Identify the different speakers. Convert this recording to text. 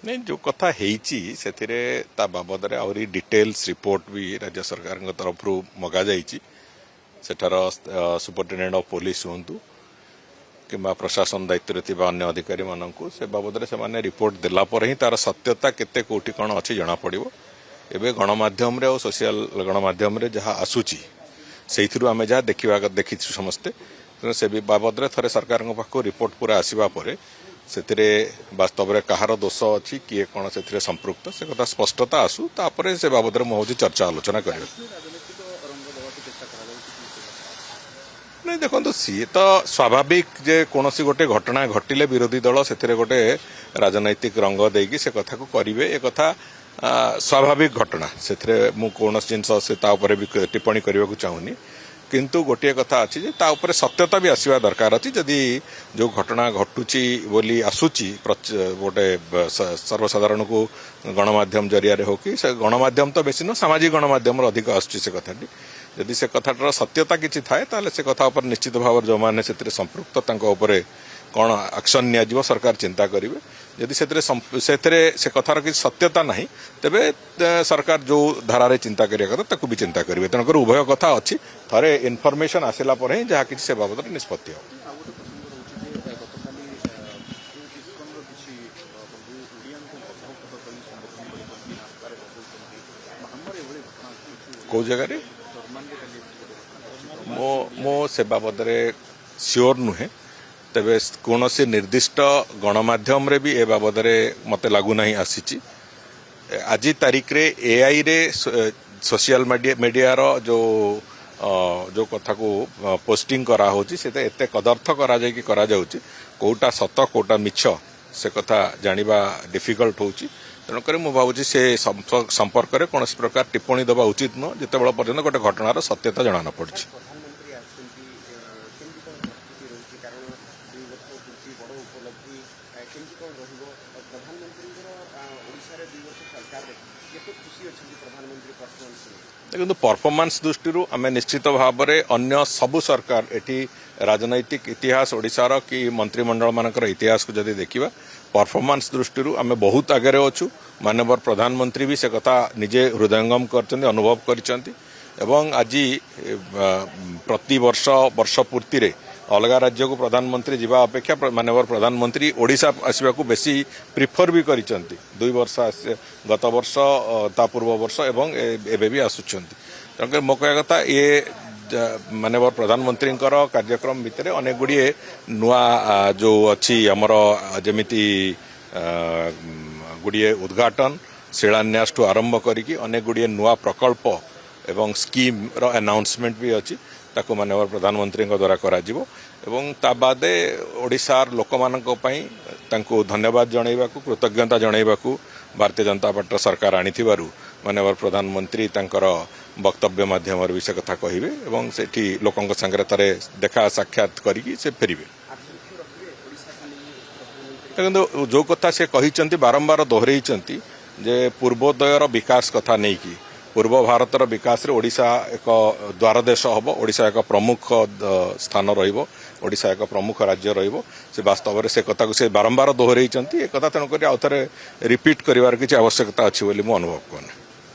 Speaker 1: नहीं जो कथा से बाबद आहरी डिटेल्स रिपोर्ट भी राज्य सरकार तरफ मगा सेठार सुपरिटेडेंट ऑफ पुलिस हूँ कि प्रशासन दायित्व थे अन्य अधिकारी मानक से बाबद से रिपोर्ट देलापर ही तार सत्यता केते कोठी कौन अच्छी जना पड़ो एवं गणमाध्यम और सोशल गणमाध्यम जहाँ आसूची से आम जहाँ देखी समस्ते से बाबद थे सरकार पाखक रिपोर्ट पूरा आसवा पर से वास्तव में कहार दोष अच्छी किए कौन से संपृक्त से कथा स्पष्टता आसू तापर से बाबद मुझे चर्चा आलोचना कर नहीं देखो सी तो स्वाभाविक जे कौन सी गोटे घटना घटिले विरोधी दल से गोटे राजनैतिक रंग देकी से कथा को करेंगे एक कथा स्वाभाविक घटना से कौन जिनस से भी टिप्पणी करने को चाहूनी किंतु गोटे कथा अच्छी ताऊपर सत्यता भी आसवा दरकार अच्छी जदि जो घटना घटुची बोली आसूची गोटे सर्वसाधारण को गणमाध्यम जरिया हो कि गणमाध्यम तो बेसी न सामाजिक गणमाध्यम अधिक आसूची से कथाटी जदि से कथाटार सत्यता किसी थाए ताले से कथा उपर निश्चित भाव जो मैंने से संपृक्त कौन एक्शन निया सरकार चिंता करेंगे जदि से कथार किसी सत्यता नहीं तेबे सरकार जो धारा चिंता करिया कथा ताकू भी चिंता करेंगे तेणुकर उभय कथा अच्छी थे इनफर्मेशन आसला पर ही जहाँ किसी से बाबद निष्पत्ति हो कौ जगह मो से बाबद सियोर नुहे तेबे कौन से निर्दिष्ट गणमाध्यम रे भी ए बाबद मत लगुना आसी आज तारीख रे एआई रे सोशल मीडिया रो जो कथा को पोस्टिंग करा होची से एते कदर्थ करा जाय कि करा जाउची कोटा सत कोटा मिछ से कथा जानिबा डिफिकल्ट होची तेणुकर मु भावुची से संपर्क में कौन प्रकार टिप्पणी देवा उचित नुह जिते पर्यंत गोटे घटनार सत्यता जना न पड़ी देखो परफॉर्मेंस दृष्टि आम निश्चित भाव में अन्य सबु सरकार एटी राजनैतिक इतिहास ओडिशार कि मंत्रिमंडल मानकर इतिहास को जदि देखा परफॉर्मेंस दृष्टि आम बहुत आगे अच्छु माननीय प्रधानमंत्री भी से कथा निजे हृदयंगम कर अनुभव कर आज प्रति वर्ष पूर्ति रे अलग राज्य को प्रधानमंत्री जीवा अपेक्षा माननीय प्रधानमंत्री ओडिशा आसवा को बेसी प्रिफर भी करिसेंती 2 वर्ष गत वर्ष ता पूर्व वर्ष एवं एबे भी आसुचंती तेणुकर मो कहया कथा ये माननीय प्रधानमंत्री कार्यक्रम भितर अनेक गुड़िए नुआ जो अच्छी आमर जमिति गुड़िए उद्घाटन शिलान्यास ठू आरंभ करिकी अनेक गुड़िए नुआ प्रकल्प एवं स्कीम रो अनाउंसमेंट भी अच्छी ताको माननीय प्रधानमंत्री द्वारा करा जिवो एवं ता बादे ओडिशार लोक मानक पई तांको धन्यवाद जणाइबाकू कृतज्ञता जणाइबाकू भारतीय जनता पार्टी सरकार आनिथिबारु माननीय प्रधानमंत्री तांकर वक्तव्य माध्यम भी से कथा कहिबे एवं सेठी लोकंक संगे तारे देखा साक्षात करिकी से फेरिबे देखो जो कथा से कहिचंती बारंबार दोहरेइचंती जे पूर्वोदयर विकास कथा नहीं की पूर्व भारतर विकास रे ओडिशा एक द्वारदेश हम ओडिशा एक प्रमुख स्थान रोडिशा एक प्रमुख राज्य से वास्तव में से कथा को से बारंबार दोहरेइचंती एक कथा तेणुक आउ थे रिपीट करिवार किछि आवश्यकता अछि बोली मु अनुभव करने।